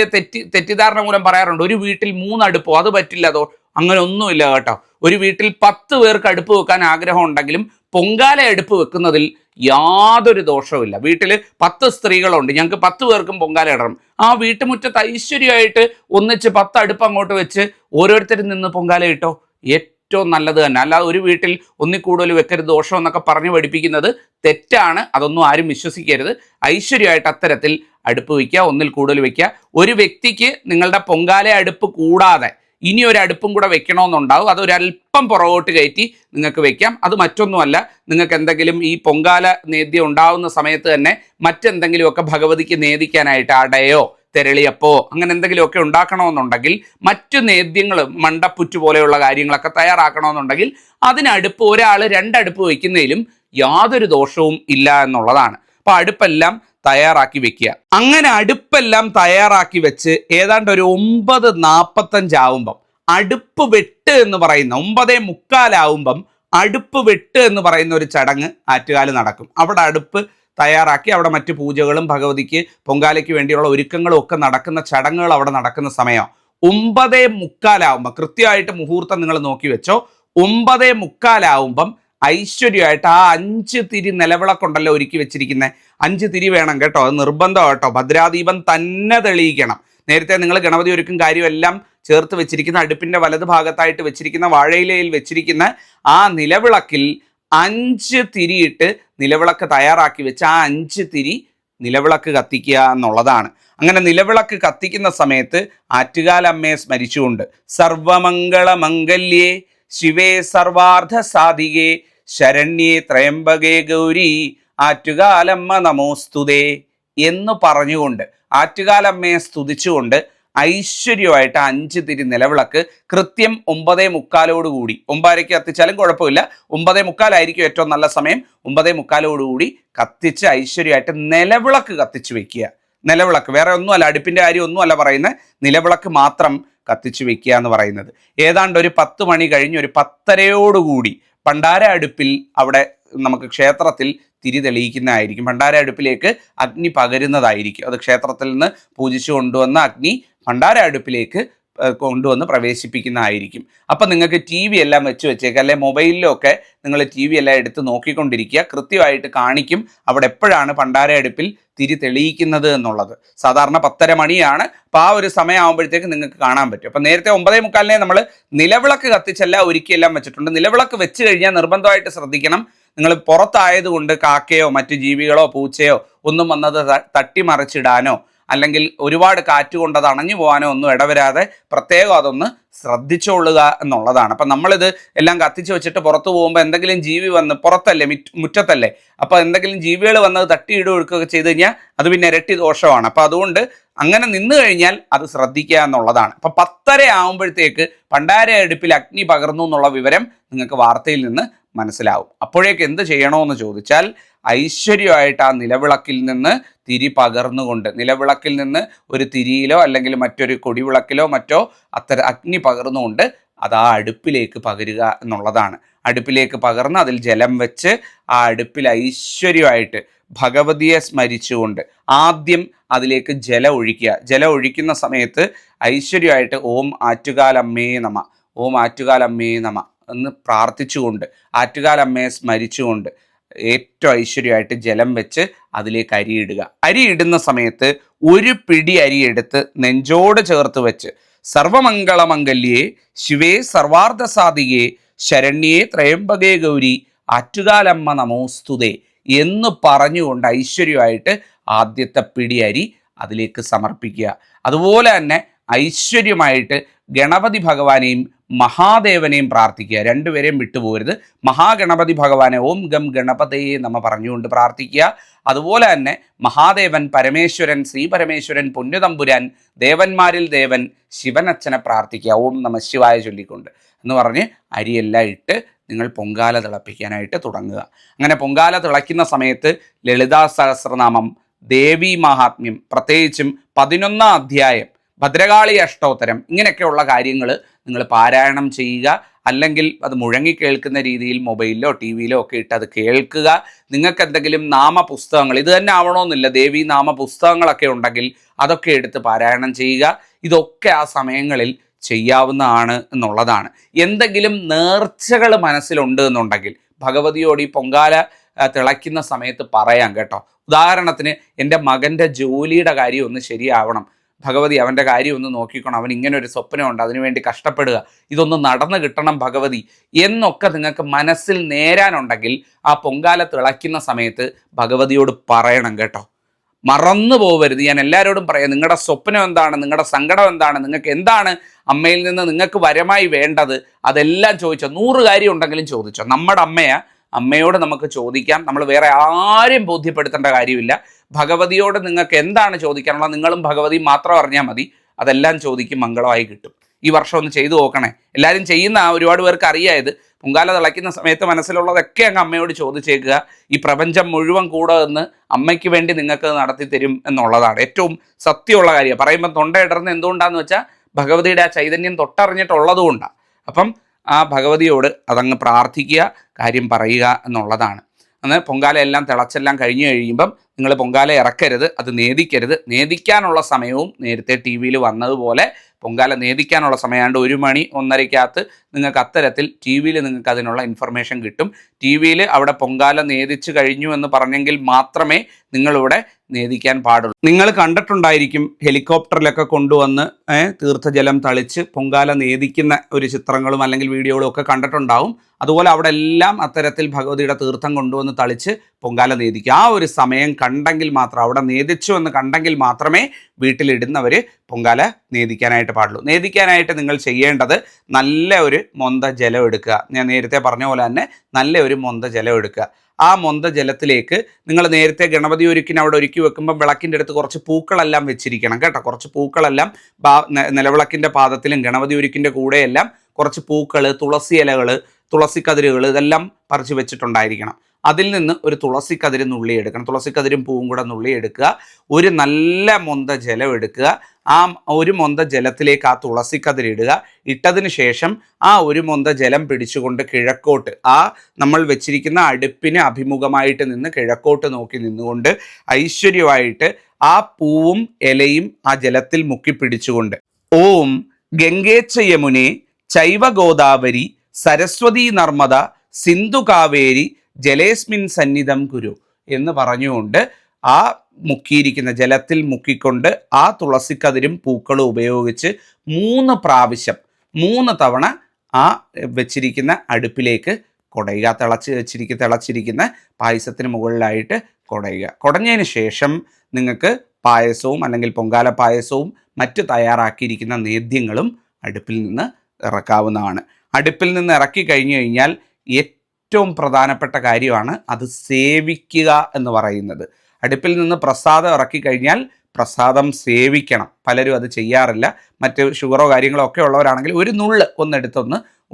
തെറ്റിദ്ധാരണ മൂലം പറയാറുണ്ട് ഒരു വീട്ടിൽ 3 അടുപ്പോ, അത് പറ്റില്ല, അതോ അങ്ങനെ ഒന്നുമില്ല കേട്ടോ. ഒരു വീട്ടിൽ 10 പേർക്ക് അടുപ്പ് വെക്കാൻ ആഗ്രഹം ഉണ്ടെങ്കിലും പൊങ്കാല അടുപ്പ് വെക്കുന്നതിൽ യാതൊരു ദോഷവുമില്ല. വീട്ടിൽ 10 സ്ത്രീകളുണ്ട്, ഞങ്ങൾക്ക് 10 പേർക്കും പൊങ്കാല ഇടണം, ആ വീട്ടുമുറ്റത്ത് ഐശ്വര്യമായിട്ട് ഒന്നിച്ച് 10 അടുപ്പ് അങ്ങോട്ട് വെച്ച് ഓരോരുത്തരും നിന്ന് പൊങ്കാല ഇട്ടോ, ഏറ്റവും നല്ലത് തന്നെ. അല്ലാതെ ഒരു വീട്ടിൽ ഒന്നിൽ കൂടുതൽ വെക്കരുത്, ദോഷം എന്നൊക്കെ പറഞ്ഞു പഠിപ്പിക്കുന്നത് തെറ്റാണ്. അതൊന്നും ആരും വിശ്വസിക്കരുത്. ഐശ്വര്യമായിട്ട് അത്തരത്തിൽ അടുപ്പ് വയ്ക്കുക, ഒന്നിൽ കൂടുതൽ വയ്ക്കുക. ഒരു വ്യക്തിക്ക് നിങ്ങളുടെ പൊങ്കാല അടുപ്പ് കൂടാതെ ഇനി ഒരു അടുപ്പും കൂടെ വെക്കണമെന്നുണ്ടാവും, അതൊരല്പം പുറകോട്ട് കയറ്റി നിങ്ങൾക്ക് വെക്കാം. അത് മറ്റൊന്നുമല്ല, നിങ്ങൾക്ക് എന്തെങ്കിലും ഈ പൊങ്കാല നേദ്യം ഉണ്ടാവുന്ന സമയത്ത് തന്നെ മറ്റെന്തെങ്കിലുമൊക്കെ ഭഗവതിക്ക് നേദിക്കാനായിട്ട് അടയോ തെരളിയപ്പോ അങ്ങനെ എന്തെങ്കിലുമൊക്കെ ഉണ്ടാക്കണമെന്നുണ്ടെങ്കിൽ, മറ്റു നേദ്യങ്ങൾ മണ്ടപ്പുറ്റ് പോലെയുള്ള കാര്യങ്ങളൊക്കെ തയ്യാറാക്കണമെന്നുണ്ടെങ്കിൽ അതിനടുപ്പ് ഒരാൾ 2 അടുപ്പ് വയ്ക്കുന്നതിലും യാതൊരു ദോഷവും ഇല്ല എന്നുള്ളതാണ്. അപ്പോൾ അടുപ്പെല്ലാം തയ്യാറാക്കി വെക്കുക. അങ്ങനെ അടുപ്പെല്ലാം തയ്യാറാക്കി വെച്ച് ഏതാണ്ട് ഒരു 9:45 ആവുമ്പം അടുപ്പ് വെട്ട് എന്ന് പറയുന്ന 9:45 ആവുമ്പം അടുപ്പ് വെട്ട് എന്ന് പറയുന്ന ഒരു ചടങ്ങ് ആറ്റുകാൽ നടക്കും. അവിടെ അടുപ്പ് തയ്യാറാക്കി അവിടെ മറ്റു പൂജകളും ഭഗവതിക്ക് പൊങ്കാലയ്ക്ക് വേണ്ടിയുള്ള ഒരുക്കങ്ങളും ഒക്കെ നടക്കുന്ന ചടങ്ങുകൾ അവിടെ നടക്കുന്ന സമയം 9:45 ആവുമ്പം, കൃത്യമായിട്ട് മുഹൂർത്തം നിങ്ങൾ നോക്കി വെച്ചോ, 9:45 ആവുമ്പം ഐശ്വര്യമായിട്ട് ആ 5 തിരി നിലവിളക്കുണ്ടല്ലോ ഒരുക്കി വെച്ചിരിക്കുന്നത്, 5 തിരി വേണം കേട്ടോ, അത് നിർബന്ധം കേട്ടോ. ഭദ്രാദീപം തന്നെ തെളിയിക്കണം. നേരത്തെ നിങ്ങൾ ഗണപതി ഒരുക്കും കാര്യമെല്ലാം ചേർത്ത് വെച്ചിരിക്കുന്ന അടുപ്പിൻ്റെ വലത് ഭാഗത്തായിട്ട് വെച്ചിരിക്കുന്ന വാഴയിലയിൽ വെച്ചിരിക്കുന്ന ആ നിലവിളക്കിൽ 5 തിരിയിട്ട് നിലവിളക്ക് തയ്യാറാക്കി വെച്ച് ആ 5 തിരി നിലവിളക്ക് കത്തിക്കുക എന്നുള്ളതാണ്. അങ്ങനെ നിലവിളക്ക് കത്തിക്കുന്ന സമയത്ത് ആറ്റുകാലമ്മയെ സ്മരിച്ചുകൊണ്ട് സർവമംഗളമംഗല്യേ ശിവേ സർവാർത്ഥ സാധികേ ശരണ്യേ ത്രയംബകേ ഗൗരി ആറ്റുകാലമ്മ നമോസ്തുതേ എന്ന് പറഞ്ഞുകൊണ്ട് ആറ്റുകാലമ്മയെ സ്തുതിച്ചുകൊണ്ട് ഐശ്വര്യമായിട്ട് 5 തിരി നിലവിളക്ക് കൃത്യം 9:45 കൂടി, 9:30 കത്തിച്ചാലും കുഴപ്പമില്ല, 9:45 ആയിരിക്കും ഏറ്റവും നല്ല സമയം, 9:45 കൂടി കത്തിച്ച് ഐശ്വര്യമായിട്ട് നിലവിളക്ക് കത്തിച്ച് വെക്കുക. നിലവിളക്ക് വേറെ ഒന്നുമല്ല, അടുപ്പിൻ്റെ കാര്യം ഒന്നുമല്ല പറയുന്നത്, നിലവിളക്ക് മാത്രം കത്തിച്ച് വെക്കുക എന്ന് പറയുന്നത്. ഏതാണ്ട് ഒരു 10 മണി കഴിഞ്ഞ് ഒരു 10:30 ഭണ്ഡാര അടുപ്പിൽ അവിടെ നമുക്ക് ക്ഷേത്രത്തിൽ തിരി തെളിയിക്കുന്നതായിരിക്കും. ഭണ്ഡാര അടുപ്പിലേക്ക് അഗ്നി പകരുന്നതായിരിക്കും. അത് ക്ഷേത്രത്തിൽ നിന്ന് പൂജിച്ചു കൊണ്ടുവന്ന അഗ്നി ഭണ്ഡാര അടുപ്പിലേക്ക് കൊണ്ടുവന്ന് പ്രവേശിപ്പിക്കുന്നതായിരിക്കും. അപ്പം നിങ്ങൾക്ക് TV എല്ലാം വെച്ച് വെച്ചേക്കുക, അല്ലെ മൊബൈലിലൊക്കെ നിങ്ങൾ TV എല്ലാം എടുത്ത് നോക്കിക്കൊണ്ടിരിക്കുക. കൃത്യമായിട്ട് കാണിക്കും അവിടെ എപ്പോഴാണ് ഭണ്ഡാര അടുപ്പിൽ തിരി തെളിയിക്കുന്നത് എന്നുള്ളത്. സാധാരണ 10:30 മണിയാണ്. അപ്പോൾ ആ ഒരു സമയം ആകുമ്പോഴത്തേക്ക് നിങ്ങൾക്ക് കാണാൻ പറ്റും. അപ്പം നേരത്തെ 9:45 നമ്മൾ നിലവിളക്ക് കത്തിച്ചെല്ലാം ഒരുക്കിയെല്ലാം വെച്ചിട്ടുണ്ട്. നിലവിളക്ക് വെച്ച് കഴിഞ്ഞാൽ നിർബന്ധമായിട്ട് ശ്രദ്ധിക്കണം, നിങ്ങൾ പുറത്തായതുകൊണ്ട് കാക്കയോ മറ്റു ജീവികളോ പൂച്ചയോ ഒന്നും വന്നത് തട്ടിമറിച്ചിടാനോ അല്ലെങ്കിൽ ഒരുപാട് കാറ്റ് കൊണ്ട് അത് അണഞ്ഞു പോകാനോ ഒന്നും ഇടവരാതെ പ്രത്യേകം അതൊന്ന് ശ്രദ്ധിച്ചോളുക എന്നുള്ളതാണ്. അപ്പം നമ്മളിത് എല്ലാം കത്തിച്ച് വെച്ചിട്ട് പുറത്തു പോകുമ്പോൾ എന്തെങ്കിലും ജീവി വന്ന്, പുറത്തല്ലേ മുറ്റത്തല്ലേ, അപ്പോൾ എന്തെങ്കിലും ജീവികൾ വന്നത് തട്ടിയിടുകയൊക്കെ ചെയ്ത് കഴിഞ്ഞാൽ അത് പിന്നെ ഇരട്ടി ദോഷമാണ്. അപ്പം അതുകൊണ്ട് അങ്ങനെ നിന്ന് കഴിഞ്ഞാൽ അത് ശ്രദ്ധിക്കുക എന്നുള്ളതാണ്. അപ്പം 10:30 ആകുമ്പോഴത്തേക്ക് ഭണ്ഡാര അടുപ്പിൽ അഗ്നി പകർന്നു എന്നുള്ള വിവരം നിങ്ങൾക്ക് വാർത്തയിൽ നിന്ന് മനസ്സിലാവും. അപ്പോഴേക്ക് എന്ത് ചെയ്യണമെന്ന് ചോദിച്ചാൽ ഐശ്വര്യമായിട്ട് ആ നിലവിളക്കിൽ നിന്ന് തിരി പകർന്നുകൊണ്ട്, നിലവിളക്കിൽ നിന്ന് ഒരു തിരിയിലോ അല്ലെങ്കിൽ മറ്റൊരു കൊടിവിളക്കിലോ മറ്റോ അഗ്നി പകർന്നുകൊണ്ട് അത് ആ അടുപ്പിലേക്ക് പകരുക എന്നുള്ളതാണ്. അടുപ്പിലേക്ക് പകർന്ന് അതിൽ ജലം വെച്ച് ആ അടുപ്പിൽ ഐശ്വര്യമായിട്ട് ഭഗവതിയെ സ്മരിച്ചുകൊണ്ട് ആദ്യം അതിലേക്ക് ജലം ഒഴിക്കുക. ജലം ഒഴിക്കുന്ന സമയത്ത് ഐശ്വര്യമായിട്ട് ഓം ആറ്റുകാലമ്മേ നമ, ഓം ആറ്റുകാലമ്മേ നമ എന്ന് പ്രാർത്ഥിച്ചുകൊണ്ട് ആറ്റുകാലമ്മയെ സ്മരിച്ചുകൊണ്ട് ഏറ്റവും ഐശ്വര്യമായിട്ട് ജലം വെച്ച് അതിലേക്ക് അരിയിടുക. അരിയിടുന്ന സമയത്ത് ഒരു പിടി അരി എടുത്ത് നെഞ്ചോട് ചേർത്ത് വെച്ച് സർവമംഗളമംഗല്യേ ശിവേ സർവാർത്ഥ സാധികേ ശരണ്യേ ത്രയംബകേ ഗൗരി ആറ്റുകാലമ്മ നമോസ്തുതേ എന്ന് പറഞ്ഞുകൊണ്ട് ഐശ്വര്യമായിട്ട് ആദ്യത്തെ പിടി അരി അതിലേക്ക് സമർപ്പിക്കുക. അതുപോലെ തന്നെ ഐശ്വര്യമായിട്ട് ഗണപതി ഭഗവാനെയും മഹാദേവനെയും പ്രാർത്ഥിക്കുക. രണ്ടുപേരെയും വിട്ടുപോകരുത്. മഹാഗണപതി ഭഗവാനെ ഓം ഗം ഗണപതയെ നമ്മ പറഞ്ഞുകൊണ്ട് പ്രാർത്ഥിക്കുക. അതുപോലെ തന്നെ മഹാദേവൻ, പരമേശ്വരൻ, ശ്രീ പരമേശ്വരൻ, പൊന്നുതമ്പുരാൻ, ദേവന്മാരിൽ ദേവൻ ശിവനച്ഛനെ പ്രാർത്ഥിക്കുക. ഓം നമ ശിവായ ചൊല്ലിക്കൊണ്ട് എന്ന് പറഞ്ഞ് അരിയെല്ലാം ഇട്ട് നിങ്ങൾ പൊങ്കാല തിളപ്പിക്കാനായിട്ട് തുടങ്ങുക. അങ്ങനെ പൊങ്കാല തിളയ്ക്കുന്ന സമയത്ത് ലളിതാ സഹസ്രനാമം, ദേവീ മഹാത്മ്യം, പ്രത്യേകിച്ചും 11ാം അധ്യായം, ഭദ്രകാളി അഷ്ടോത്തരം, ഇങ്ങനെയൊക്കെയുള്ള കാര്യങ്ങൾ നിങ്ങൾ പാരായണം ചെയ്യുക. അല്ലെങ്കിൽ അത് മുഴങ്ങി കേൾക്കുന്ന രീതിയിൽ മൊബൈലിലോ ടി വിയിലോ ഒക്കെ ഇട്ട് അത് കേൾക്കുക. നിങ്ങൾക്ക് എന്തെങ്കിലും നാമപുസ്തകങ്ങൾ, ഇത് തന്നെ ആവണമെന്നില്ല, ദേവീ നാമ പുസ്തകങ്ങളൊക്കെ ഉണ്ടെങ്കിൽ അതൊക്കെ എടുത്ത് പാരായണം ചെയ്യുക. ഇതൊക്കെ ആ സമയങ്ങളിൽ ചെയ്യാവുന്നതാണ് എന്നുള്ളതാണ്. എന്തെങ്കിലും നേർച്ചകൾ മനസ്സിലുണ്ട് എന്നുണ്ടെങ്കിൽ ഭഗവതിയോട് ഈ പൊങ്കാല തിളയ്ക്കുന്ന സമയത്ത് പറയാം കേട്ടോ. ഉദാഹരണത്തിന് എൻ്റെ മകൻ്റെ ജോലിയുടെ കാര്യം ഒന്ന് ശരിയാവണം, ഭഗവതി അവൻ്റെ കാര്യം ഒന്ന് നോക്കിക്കണം, അവൻ ഇങ്ങനെ ഒരു സ്വപ്നമുണ്ട്, അതിനുവേണ്ടി കഷ്ടപ്പെടുക, ഇതൊന്ന് നടന്നു കിട്ടണം ഭഗവതി എന്നൊക്കെ നിങ്ങൾക്ക് മനസ്സിൽ നേരാനുണ്ടെങ്കിൽ ആ പൊങ്കാല തിളയ്ക്കുന്ന സമയത്ത് ഭഗവതിയോട് പറയണം കേട്ടോ. മറന്നു പോകരുത്. ഞാൻ എല്ലാവരോടും പറയാം, നിങ്ങളുടെ സ്വപ്നം എന്താണ്, നിങ്ങളുടെ സങ്കടം എന്താണ്, നിങ്ങൾക്ക് എന്താണ് അമ്മയിൽ നിന്ന് നിങ്ങൾക്ക് വരമായി വേണ്ടത്, അതെല്ലാം ചോദിച്ചോ. 100 കാര്യം ഉണ്ടെങ്കിലും ചോദിച്ചോ. നമ്മുടെ അമ്മയോട് നമുക്ക് ചോദിക്കാം. നമ്മൾ വേറെ ആരെയും ബോധ്യപ്പെടുത്തേണ്ട കാര്യമില്ല. ഭഗവതിയോട് നിങ്ങൾക്ക് എന്താണ് ചോദിക്കാനുള്ളത്, നിങ്ങളും ഭഗവതിയും മാത്രം അറിഞ്ഞാൽ മതി. അതെല്ലാം ചോദിക്കും, മംഗളമായി കിട്ടും. ഈ വർഷം ഒന്ന് ചെയ്തു നോക്കണേ. എല്ലാവരും ചെയ്യുന്ന ഒരുപാട് പേർക്ക് അറിയായത് പൊങ്കാല തിളയ്ക്കുന്ന സമയത്ത് മനസ്സിലുള്ളതൊക്കെ അങ്ങ് അമ്മയോട് ചോദിച്ചേക്കുക. ഈ പ്രപഞ്ചം മുഴുവൻ കൂടെ നിന്ന് അമ്മയ്ക്ക് വേണ്ടി നിങ്ങൾക്ക് നടത്തി തരും എന്നുള്ളതാണ് ഏറ്റവും സത്യമുള്ള കാര്യം. പറയുമ്പോൾ തൊണ്ടയിടർന്ന് എന്തുകൊണ്ടാന്ന് വെച്ചാൽ ഭഗവതിയുടെ ആ ചൈതന്യം തൊട്ടറിഞ്ഞിട്ടുള്ളത് കൊണ്ടാണ്. അപ്പം ആ ഭഗവതിയോട് അതങ്ങ് പ്രാർത്ഥിക്കുക, കാര്യം പറയുക എന്നുള്ളതാണ്. അന്ന് പൊങ്കാല എല്ലാം തിളച്ചെല്ലാം കഴിഞ്ഞ് കഴിയുമ്പം നിങ്ങൾ പൊങ്കാല ഇറക്കരുത്, അത് നേദിക്കരുത്. നേദിക്കാനുള്ള സമയവും നേരത്തെ ടി വിയിൽ വന്നതുപോലെ പൊങ്കാല നേദിക്കാനുള്ള സമയമാണ്ട് 1 മണി 1:30 നിങ്ങൾക്ക് അത്തരത്തിൽ ടി വിയിൽ നിങ്ങൾക്ക് അതിനുള്ള ഇൻഫർമേഷൻ കിട്ടും. ടി വിയിൽ അവിടെ പൊങ്കാല നേദിച്ചു കഴിഞ്ഞു എന്ന് പറഞ്ഞെങ്കിൽ മാത്രമേ നിങ്ങളിവിടെ നേദിക്കാൻ പാടുള്ളൂ. നിങ്ങൾ കണ്ടിട്ടുണ്ടായിരിക്കും ഹെലികോപ്റ്ററിലൊക്കെ കൊണ്ടുവന്ന് തീർത്ഥജലം തളിച്ച് പൊങ്കാല നേദിക്കുന്ന ഒരു ചിത്രങ്ങളും അല്ലെങ്കിൽ വീഡിയോകളും ഒക്കെ കണ്ടിട്ടുണ്ടാവും. അതുപോലെ അവിടെ എല്ലാം അത്തരത്തിൽ ഭഗവതിയുടെ തീർത്ഥം കൊണ്ടുവന്ന് തളിച്ച് പൊങ്കാല നേദിക്കുക. ആ ഒരു സമയം കണ്ടെങ്കിൽ മാത്രം, അവിടെ നേദിച്ചു എന്ന് കണ്ടെങ്കിൽ മാത്രമേ വീട്ടിലിടുന്നവർ പൊങ്കാല നേദിക്കാനായിട്ട് പാടുള്ളൂ. നേദിക്കാനായിട്ട് നിങ്ങൾ ചെയ്യേണ്ടത് നല്ല ഒരു മൊന്ത ജലം എടുക്കുക. ഞാൻ നേരത്തെ പറഞ്ഞ പോലെ തന്നെ നല്ല ഒരു മൊന്ത ജലം എടുക്കുക. ആ മൊന്ത ജലത്തിലേക്ക് നിങ്ങൾ നേരത്തെ ഗണപതി ഒരുക്കിന് അവിടെ ഒരുക്കി വെക്കുമ്പോൾ വിളക്കിൻ്റെ അടുത്ത് കുറച്ച് പൂക്കളെല്ലാം വെച്ചിരിക്കണം കേട്ടോ. കുറച്ച് പൂക്കളെല്ലാം നിലവിളക്കിൻ്റെ പാദത്തിലും ഗണപതി ഒരുക്കിൻ്റെ കൂടെയെല്ലാം കുറച്ച് പൂക്കൾ, തുളസി ഇലകൾ, തുളസിക്കതിരുകൾ ഇതെല്ലാം പറിച്ച് വെച്ചിട്ടുണ്ടായിരിക്കണം. അതിൽ നിന്ന് ഒരു തുളസിക്കതിര് നുള്ളിയെടുക്കണം. തുളസിക്കതിരും പൂവും കൂടെ നുള്ളിയെടുക്കുക. ഒരു നല്ല മൊന്ത ജലം എടുക്കുക. ആ ഒരു മൊന്ത ജലത്തിലേക്ക് ആ തുളസിക്കതിരിടുക. ഇട്ടതിന് ശേഷം ആ ഒരു മൊന്ത ജലം പിടിച്ചുകൊണ്ട് കിഴക്കോട്ട്, ആ നമ്മൾ വെച്ചിരിക്കുന്ന അടുപ്പിന് അഭിമുഖമായിട്ട് നിന്ന് കിഴക്കോട്ട് നോക്കി നിന്നുകൊണ്ട് ഐശ്വര്യമായിട്ട് ആ പൂവും ഇലയും ആ ജലത്തിൽ മുക്കി പിടിച്ചുകൊണ്ട് ഓം ഗംഗേച്ച യമുനെ ചൈവ ഗോദാവരി സരസ്വതി നർമ്മദ സിന്ധു കാവേരി ജലേസ്മിൻ സന്നിധം കുരു എന്ന് പറഞ്ഞുകൊണ്ട് ആ മുക്കിയിരിക്കുന്ന ജലത്തിൽ മുക്കിക്കൊണ്ട് ആ തുളസിക്കതിരും പൂക്കളും ഉപയോഗിച്ച് 3 പ്രാവശ്യം 3 തവണ ആ വെച്ചിരിക്കുന്ന അടുപ്പിലേക്ക് കുടയുക. തിളച്ചിരിക്കുന്ന പായസത്തിന് മുകളിലായിട്ട് കുടയുക. കുടഞ്ഞതിന് ശേഷം നിങ്ങൾക്ക് പായസവും അല്ലെങ്കിൽ പൊങ്കാല പായസവും മറ്റ് തയ്യാറാക്കിയിരിക്കുന്ന നേദ്യങ്ങളും അടുപ്പിൽ നിന്ന് ഇറക്കാവുന്നതാണ്. അടുപ്പിൽ നിന്ന് ഇറക്കി കഴിഞ്ഞു കഴിഞ്ഞാൽ ഏറ്റവും പ്രധാനപ്പെട്ട കാര്യമാണ് അത് സേവിക്കുക എന്ന് പറയുന്നത്. അടുപ്പിൽ നിന്ന് പ്രസാദം ഇറക്കി കഴിഞ്ഞാൽ പ്രസാദം സേവിക്കണം. പലരും അത് ചെയ്യാറില്ല. മറ്റ് ഷുഗറോ കാര്യങ്ങളോ ഒക്കെ ഉള്ളവരാണെങ്കിൽ ഒരു നുള്ള്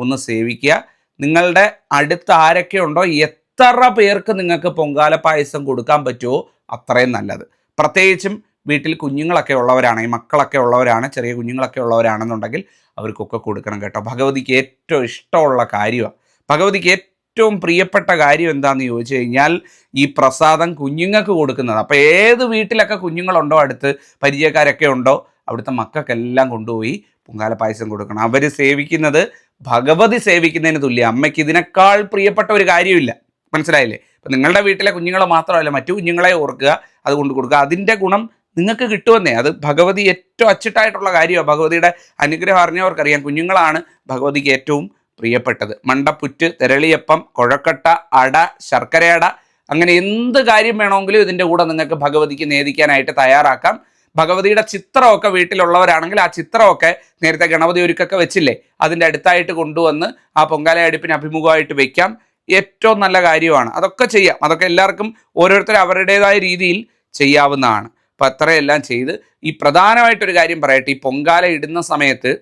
ഒന്ന് സേവിക്കുക. നിങ്ങളുടെ അടുത്ത് ആരൊക്കെ ഉണ്ടോ, എത്ര പേർക്ക് നിങ്ങൾക്ക് പൊങ്കാല പായസം കൊടുക്കാൻ പറ്റുമോ അത്രയും നല്ലത്. പ്രത്യേകിച്ചും വീട്ടിൽ കുഞ്ഞുങ്ങളൊക്കെ ഉള്ളവരാണ്, ഈ മക്കളൊക്കെ ഉള്ളവരാണ്, ചെറിയ കുഞ്ഞുങ്ങളൊക്കെ ഉള്ളവരാണെന്നുണ്ടെങ്കിൽ അവർക്കൊക്കെ കൊടുക്കണം കേട്ടോ. ഭഗവതിക്ക് ഏറ്റവും ഇഷ്ടമുള്ള കാര്യമാണ്. ഭഗവതിക്ക് ഏറ്റവും പ്രിയപ്പെട്ട കാര്യം എന്താണെന്ന് ചോദിച്ചു കഴിഞ്ഞാൽ ഈ പ്രസാദം കുഞ്ഞുങ്ങൾക്ക് കൊടുക്കുന്നത്. അപ്പോൾ ഏത് വീട്ടിലൊക്കെ കുഞ്ഞുങ്ങളുണ്ടോ, അടുത്ത് പരിചയക്കാരൊക്കെ ഉണ്ടോ, അവിടുത്തെ മക്കൾക്കെല്ലാം കൊണ്ടുപോയി പൊങ്കാല പായസം കൊടുക്കണം. അവർ സേവിക്കുന്നത് ഭഗവതി സേവിക്കുന്നതിന് തുല്യം. അമ്മയ്ക്ക് ഇതിനേക്കാൾ പ്രിയപ്പെട്ട ഒരു കാര്യമില്ല. മനസ്സിലായില്ലേ? അപ്പം നിങ്ങളുടെ വീട്ടിലെ കുഞ്ഞുങ്ങളെ മാത്രമല്ല മറ്റു കുഞ്ഞുങ്ങളെ ഓർക്കുക, അത് കൊണ്ട് കൊടുക്കുക. അതിൻ്റെ ഗുണം നിങ്ങൾക്ക് കിട്ടുമെന്നേ. അത് ഭഗവതി ഏറ്റവും അച്ചിട്ടായിട്ടുള്ള കാര്യമാണ്. ഭഗവതിയുടെ അനുഗ്രഹം അറിഞ്ഞവർക്കറിയാം. കുഞ്ഞുങ്ങളാണ് ഭഗവതിക്ക് ഏറ്റവും പ്രിയപ്പെട്ടത്. മണ്ടപ്പുറ്റ്, തെരളിയപ്പം, കുഴക്കട്ട, അട, ശർക്കരയട, അങ്ങനെ എന്ത് കാര്യം വേണമെങ്കിലും ഇതിൻ്റെ കൂടെ നിങ്ങൾക്ക് ഭഗവതിക്ക് നേദിക്കാനായിട്ട് തയ്യാറാക്കാം. ഭഗവതിയുടെ ചിത്രമൊക്കെ വീട്ടിലുള്ളവരാണെങ്കിൽ ആ ചിത്രമൊക്കെ നേരത്തെ ഗണപതി ഒരുക്കൊക്കെ വെച്ചില്ലേ, അതിൻ്റെ അടുത്തായിട്ട് കൊണ്ടുവന്ന് ആ പൊങ്കാല അടുപ്പിന് അഭിമുഖമായിട്ട് വെക്കാം. ഏറ്റവും നല്ല കാര്യമാണ്. അതൊക്കെ ചെയ്യാം. അതൊക്കെ എല്ലാവർക്കും ഓരോരുത്തർ അവരുടേതായ രീതിയിൽ ചെയ്യാവുന്നതാണ്. അപ്പം അത്രയെല്ലാം ചെയ്ത് ഈ പ്രധാനമായിട്ടൊരു കാര്യം പറയട്ടെ. ഈ പൊങ്കാല ഇടുന്ന സമയത്ത്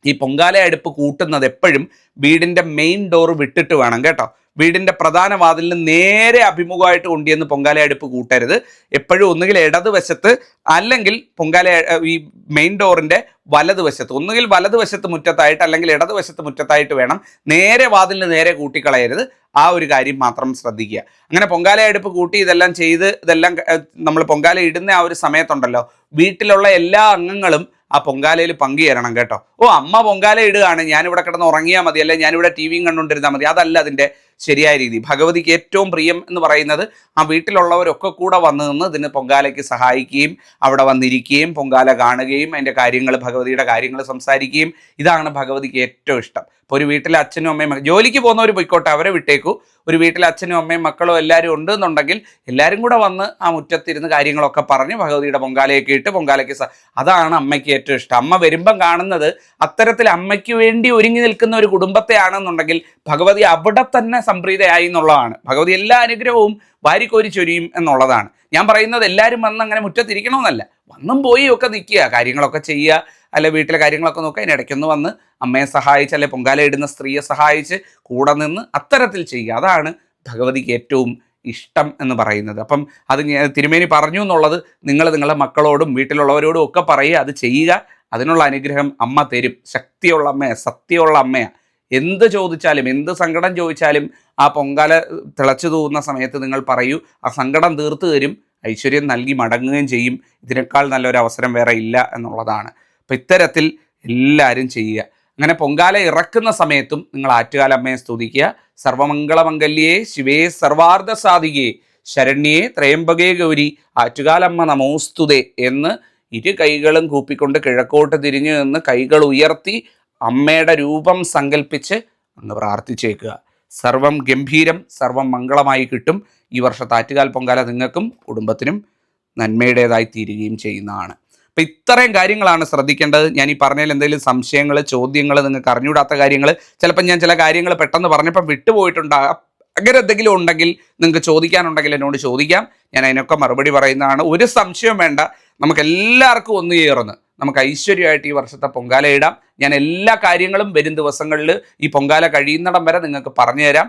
ഈ പൊങ്കാല അടുപ്പ് കൂട്ടുന്നത് എപ്പോഴും വീടിൻ്റെ മെയിൻ ഡോർ വിട്ടിട്ട് വേണം കേട്ടോ. വീടിൻ്റെ പ്രധാന വാതിലിന് നേരെ അഭിമുഖമായിട്ട് കൊണ്ടുവന്ന് പൊങ്കാല അടുപ്പ് കൂട്ടരുത്. എപ്പോഴും ഒന്നുകിൽ ഇടതുവശത്ത് അല്ലെങ്കിൽ ഈ മെയിൻ ഡോറിൻ്റെ വലതുവശത്ത്, ഒന്നുകിൽ വലതുവശത്ത് മുറ്റത്തായിട്ട് അല്ലെങ്കിൽ ഇടതുവശത്ത് മുറ്റത്തായിട്ട് വേണം. നേരെ വാതിലിന് നേരെ കൂട്ടിക്കളയരുത്. ആ ഒരു കാര്യം മാത്രം ശ്രദ്ധിക്കുക. അങ്ങനെ പൊങ്കാല അടുപ്പ് കൂട്ടി ഇതെല്ലാം ചെയ്ത് നമ്മൾ പൊങ്കാല ഇടുന്ന ആ ഒരു സമയത്തുണ്ടല്ലോ, വീട്ടിലുള്ള എല്ലാ അംഗങ്ങളും ആ പൊങ്കാലയിൽ പങ്കുചേരണം കേട്ടോ. അമ്മ പൊങ്കാല ഇടുകയാണ്, ഞാനിവിടെ കിടന്ന് ഉറങ്ങിയാൽ മതി, അല്ലെ ഞാനിവിടെ ടി വിയും കണ്ടുകൊണ്ടിരുന്നാൽ മതി, അതല്ല അതിൻ്റെ ശരിയായ രീതി. ഭഗവതിക്ക് ഏറ്റവും പ്രിയം എന്ന് പറയുന്നത് ആ വീട്ടിലുള്ളവരൊക്കെ കൂടെ വന്നു നിന്ന് ഇതിന് പൊങ്കാലയ്ക്ക് സഹായിക്കുകയും അവിടെ വന്നിരിക്കുകയും പൊങ്കാല കാണുകയും അതിൻ്റെ കാര്യങ്ങൾ, ഭഗവതിയുടെ കാര്യങ്ങൾ സംസാരിക്കുകയും. ഇതാണ് ഭഗവതിക്ക് ഏറ്റവും ഇഷ്ടം. ഇപ്പോൾ ഒരു വീട്ടിലെ അച്ഛനും അമ്മയും, ജോലിക്ക് പോകുന്നവർ പോയിക്കോട്ടെ, അവരെ വിട്ടേക്കൂ. ഒരു വീട്ടിലെ അച്ഛനും അമ്മയും മക്കളും എല്ലാവരും ഉണ്ട് എന്നുണ്ടെങ്കിൽ എല്ലാവരും കൂടെ വന്ന് ആ മുറ്റത്തിരുന്ന് കാര്യങ്ങളൊക്കെ പറഞ്ഞ് ഭഗവതിയുടെ പൊങ്കാലയൊക്കെ ഇട്ട് പൊങ്കാലയ്ക്ക് അതാണ് അമ്മയ്ക്ക് ഏറ്റവും ഇഷ്ടം. അമ്മ വരുമ്പം കാണുന്നത് അത്തരത്തിൽ അമ്മയ്ക്ക് വേണ്ടി ഒരുങ്ങി നിൽക്കുന്ന ഒരു കുടുംബത്തെ ആണെന്നുണ്ടെങ്കിൽ ഭഗവതി അവിടെ തന്നെ സംപ്രീതയായി എന്നുള്ളതാണ്. ഭഗവതി എല്ലാ അനുഗ്രഹവും വാരിക്കോരി ചൊരിയും എന്നുള്ളതാണ്. ഞാൻ പറയുന്നത് എല്ലാവരും വന്ന് അങ്ങനെ മുറ്റത്തിരിക്കണമെന്നല്ല, വന്നും പോയി ഒക്കെ നിൽക്കുക, കാര്യങ്ങളൊക്കെ ചെയ്യുക, അല്ലെ വീട്ടിലെ കാര്യങ്ങളൊക്കെ നോക്കുക. അതിനിടയ്ക്കൊന്ന് വന്ന് അമ്മയെ സഹായിച്ച്, അല്ലെ പൊങ്കാല ഇടുന്ന സ്ത്രീയെ സഹായിച്ച് കൂടെ നിന്ന് അത്തരത്തിൽ ചെയ്യുക. അതാണ് ഭഗവതിക്ക് ഏറ്റവും ഇഷ്ടം എന്ന് പറയുന്നത്. അപ്പം അത് തിരുമേനി പറഞ്ഞു എന്നുള്ളത് നിങ്ങൾ നിങ്ങളുടെ മക്കളോടും വീട്ടിലുള്ളവരോടും ഒക്കെ പറയുക, അത് ചെയ്യുക. അതിനുള്ള അനുഗ്രഹം അമ്മ തരും. ശക്തിയുള്ള അമ്മയാണ്, സത്യമുള്ള അമ്മയാണ്. എന്ത് ചോദിച്ചാലും, എന്ത് സങ്കടം ചോദിച്ചാലും ആ പൊങ്കാല തിളച്ചു തൂവുന്ന സമയത്ത് നിങ്ങൾ പറയൂ, ആ സങ്കടം തീർത്തു തരും, ഐശ്വര്യം നൽകി മടങ്ങുകയും ചെയ്യും. ഇതിനേക്കാൾ നല്ലൊരു അവസരം വേറെ ഇല്ല എന്നുള്ളതാണ്. അപ്പം ഇത്തരത്തിൽ എല്ലാവരും ചെയ്യുക. അങ്ങനെ പൊങ്കാല ഇറക്കുന്ന സമയത്തും നിങ്ങൾ ആറ്റുകാൽ അമ്മയെ സ്തുതിക്കുക. സർവമംഗളമംഗല്യേ ശിവേ സർവാർദ്ധ സാധികേ ശരണ്യേ ത്രയംബകേ ഗൗരി ആറ്റുകാലമ്മ നമോസ്തുതേ എന്ന് ഇരു കൈകളും കൂപ്പിക്കൊണ്ട് കിഴക്കോട്ട് തിരിഞ്ഞു നിന്ന് കൈകൾ ഉയർത്തി അമ്മയുടെ രൂപം സങ്കല്പിച്ച് അങ്ങ് പ്രാർത്ഥിച്ചേക്കുക. സർവം ഗംഭീരം, സർവം മംഗളമായി കിട്ടും. ഈ വർഷത്തെ ആറ്റുകാൽ പൊങ്കാല നിങ്ങൾക്കും കുടുംബത്തിനും നന്മയുടേതായി തീരുകയും ചെയ്യുന്നതാണ്. അപ്പം ഇത്രയും കാര്യങ്ങളാണ് ശ്രദ്ധിക്കേണ്ടത്. ഞാൻ ഈ പറഞ്ഞതിൽ എന്തെങ്കിലും സംശയങ്ങൾ, ചോദ്യങ്ങൾ, നിങ്ങൾക്ക് അറിഞ്ഞുകൂടാത്ത കാര്യങ്ങൾ, ചിലപ്പോൾ ഞാൻ ചില കാര്യങ്ങൾ പെട്ടെന്ന് പറഞ്ഞപ്പോൾ വിട്ടുപോയിട്ടുണ്ടാകാം. അങ്ങനെ എന്തെങ്കിലും ഉണ്ടെങ്കിൽ നിങ്ങൾക്ക് ചോദിക്കാനുണ്ടെങ്കിൽ എന്നോട് ചോദിക്കാം. ഞാൻ അതിനൊക്കെ മറുപടി പറയുന്നതാണ്. ഒരു സംശയവും വേണ്ട. നമുക്ക് എല്ലാവർക്കും ഒന്നു ചേർന്ന് നമുക്ക് ഐശ്വര്യമായിട്ട് ഈ വർഷത്തെ പൊങ്കാല ഇടാം. ഞാൻ എല്ലാ കാര്യങ്ങളും വരും ദിവസങ്ങളിൽ ഈ പൊങ്കാല കഴിയുന്നിടം വരെ നിങ്ങൾക്ക് പറഞ്ഞു തരാം.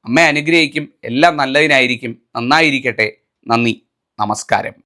അമ്മ അനുഗ്രഹിക്കും. എല്ലാം നല്ലതിനായിരിക്കും. നന്നായിരിക്കട്ടെ. നന്ദി, നമസ്കാരം.